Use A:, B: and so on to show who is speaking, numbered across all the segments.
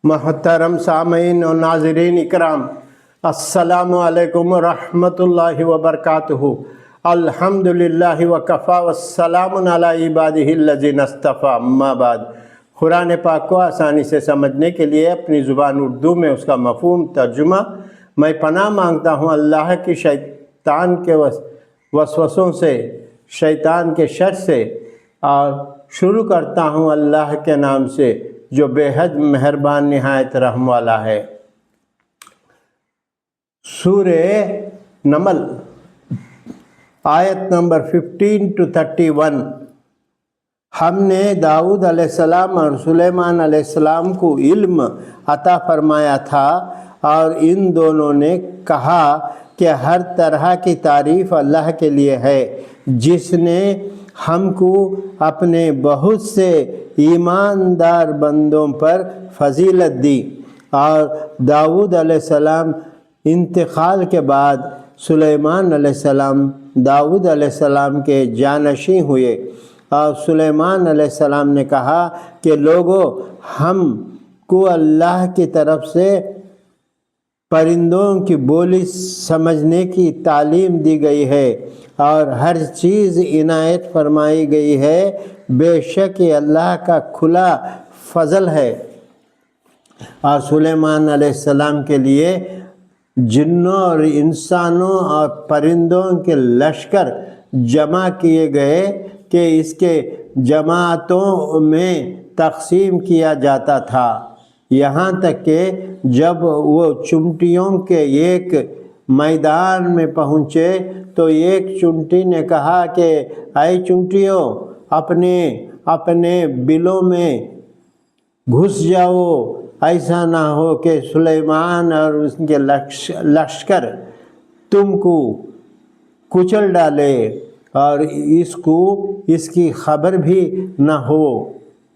A: محترم سامعین و ناظرین اکرام، السلام علیکم ورحمۃ اللہ وبرکاتہ۔ الحمدللہ وکفی والسلام علی عبادہ الذین اصطفیٰ، اما بعد۔ قرآن پاک کو آسانی سے سمجھنے کے لیے اپنی زبان اردو میں اس کا مفہوم ترجمہ میں پناہ مانگتا ہوں اللہ کی شیطان کے وسوسوں سے، شیطان کے شر سے، اور شروع کرتا ہوں اللہ کے نام سے جو بے حد مہربان نہایت رحم والا ہے۔ سورہ نمل آیت نمبر 15 to 31۔ ہم نے داؤد علیہ السلام اور سلیمان علیہ السلام کو علم عطا فرمایا تھا، اور ان دونوں نے کہا کہ ہر طرح کی تعریف اللہ کے لیے ہے، جس نے ہم کو اپنے بہت سے ایماندار بندوں پر فضیلت دی۔ اور داؤد علیہ السلام انتقال کے بعد سلیمان علیہ السلام داؤد علیہ السلام کے جانشین ہوئے، اور سلیمان علیہ السلام نے کہا کہ لوگوں، ہم کو اللہ کی طرف سے پرندوں کی بولی سمجھنے کی تعلیم دی گئی ہے، اور ہر چیز عنایت فرمائی گئی ہے، بے شک یہ اللہ کا کھلا فضل ہے۔ اور سلیمان علیہ السلام کے لیے جنوں اور انسانوں اور پرندوں کے لشکر جمع کیے گئے کہ اس کے جماعتوں میں تقسیم کیا جاتا تھا، یہاں تک کہ جب وہ چونٹیوں کے ایک میدان میں پہنچے تو ایک چونٹی نے کہا کہ اے چونٹیوں، اپنے بلوں میں گھس جاؤ، ایسا نہ ہو کہ سلیمان اور اس کے لشکر تم کو کچل ڈالے اور اس کی خبر بھی نہ ہو۔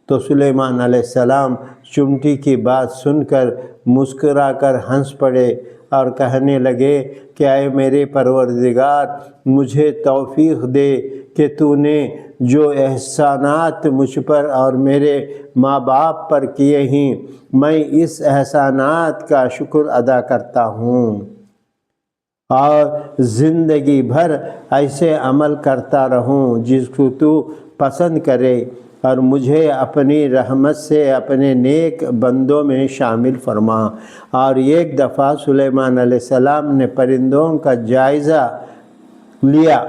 A: تو سلیمان علیہ السلام چونٹی کی بات سن کر مسکرا کر ہنس پڑے اور کہنے لگے کہ اے میرے پروردگار، مجھے توفیق دے کہ تو نے جو احسانات مجھ پر اور میرے ماں باپ پر کیے ہیں، میں اس احسانات کا شکر ادا کرتا ہوں اور زندگی بھر ایسے عمل کرتا رہوں جس کو تو پسند کرے، اور مجھے اپنی رحمت سے اپنے نیک بندوں میں شامل فرما۔ اور ایک دفعہ سلیمان علیہ السلام نے پرندوں کا جائزہ لیا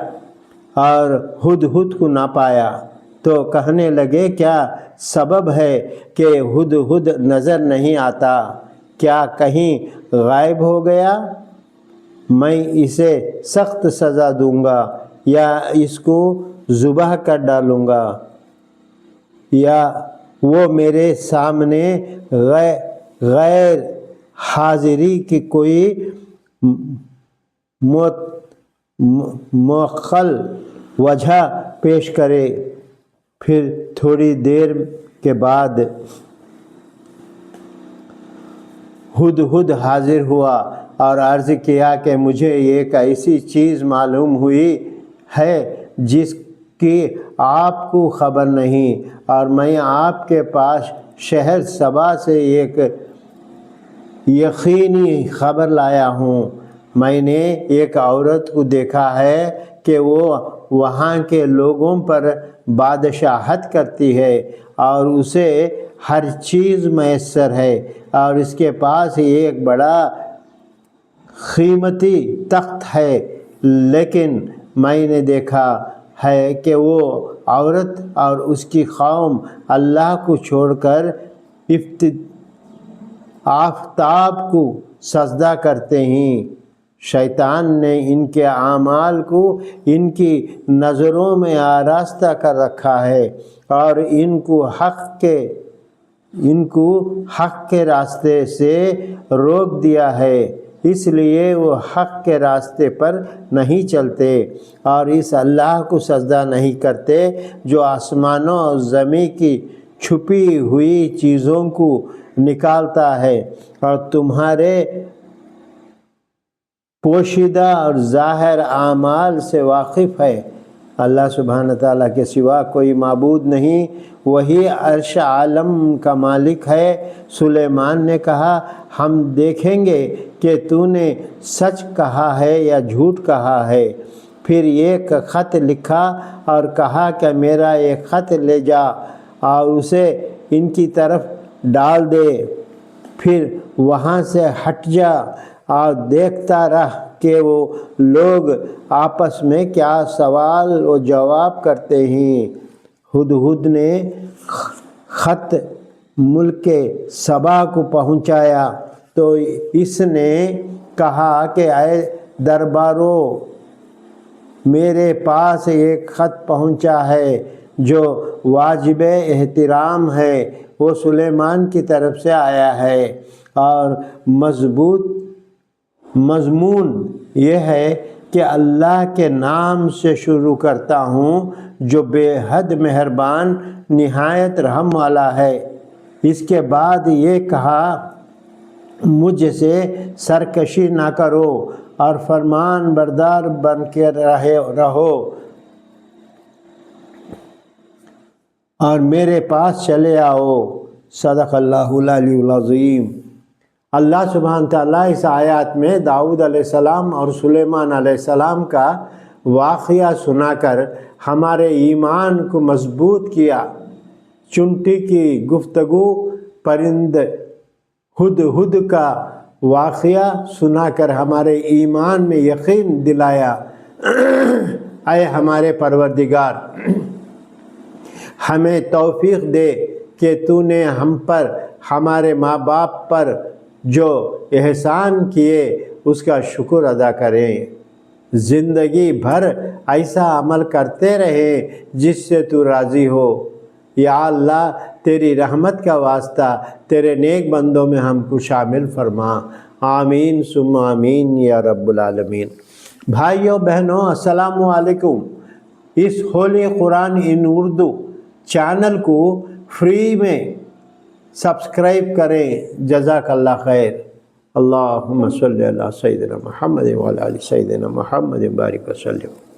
A: اور ہدہد کو نہ پایا، تو کہنے لگے کیا سبب ہے کہ ہدہد نظر نہیں آتا؟ کیا کہیں غائب ہو گیا؟ میں اسے سخت سزا دوں گا، یا اس کو ذبح کر ڈالوں گا، یا وہ میرے سامنے غیر حاضری کی کوئی مؤقل وجہ پیش کرے۔ پھر تھوڑی دیر کے بعد ہدہد حاضر ہوا اور عرض کیا کہ مجھے ایک ایسی چیز معلوم ہوئی ہے جس کی آپ کو خبر نہیں، اور میں آپ کے پاس شہر سبا سے ایک یقینی خبر لایا ہوں۔ میں نے ایک عورت کو دیکھا ہے کہ وہ وہاں کے لوگوں پر بادشاہت کرتی ہے، اور اسے ہر چیز میسر ہے، اور اس کے پاس ایک بڑا قیمتی تخت ہے، لیکن میں نے دیکھا ہے کہ وہ عورت اور اس کی قوم اللہ کو چھوڑ کر آفتاب کو سجدہ کرتے ہیں۔ شیطان نے ان کے اعمال کو ان کی نظروں میں آراستہ کر رکھا ہے، اور ان کو حق کے راستے سے روک دیا ہے، اس لیے وہ حق کے راستے پر نہیں چلتے، اور اس اللہ کو سجدہ نہیں کرتے جو آسمانوں اور زمین کی چھپی ہوئی چیزوں کو نکالتا ہے، اور تمہارے پوشیدہ اور ظاہر اعمال سے واقف ہے۔ اللہ سبحانہ تعالیٰ کے سوا کوئی معبود نہیں، وہی عرش عالم کا مالک ہے۔ سلیمان نے کہا ہم دیکھیں گے کہ تو نے سچ کہا ہے یا جھوٹ کہا ہے۔ پھر ایک خط لکھا اور کہا کہ میرا ایک خط لے جا اور اسے ان کی طرف ڈال دے، پھر وہاں سے ہٹ جا اور دیکھتا رہ کہ وہ لوگ آپس میں کیا سوال و جواب کرتے ہیں۔ ہدہد نے خط ملک سبا کو پہنچایا تو اس نے کہا کہ اے دربارو، میرے پاس ایک خط پہنچا ہے جو واجب احترام ہے، وہ سلیمان کی طرف سے آیا ہے اور مضمون یہ ہے کہ اللہ کے نام سے شروع کرتا ہوں جو بے حد مہربان نہایت رحم والا ہے۔ اس کے بعد یہ کہا مجھ سے سرکشی نہ کرو اور فرمان بردار بن کے رہو اور میرے پاس چلے آؤ۔ صدق اللہ العلی العظیم۔ اللہ سبحانہ تعالیٰ اس آیات میں داؤد علیہ السلام اور سلیمان علیہ السلام کا واقعہ سنا کر ہمارے ایمان کو مضبوط کیا۔ چنٹی کی گفتگو، پرند ہدہد کا واقعہ سنا کر ہمارے ایمان میں یقین دلایا۔ اے ہمارے پروردگار، ہمیں توفیق دے کہ تو نے ہم پر، ہمارے ماں باپ پر جو احسان کیے اس کا شکر ادا کریں، زندگی بھر ایسا عمل کرتے رہیں جس سے تو راضی ہو۔ یا اللہ تیری رحمت کا واسطہ تیرے نیک بندوں میں ہم کو شامل فرما۔ آمین ثم آمین یا رب العالمین۔ بھائیوں بہنوں السلام علیکم۔ اس ہولی قرآن ان اردو چینل کو فری میں سبسکرائب کریں۔ جزاک اللہ خیر۔ اللہم صلی علی سیدنا محمد وعلی آل سیدنا محمد بارک وسلم۔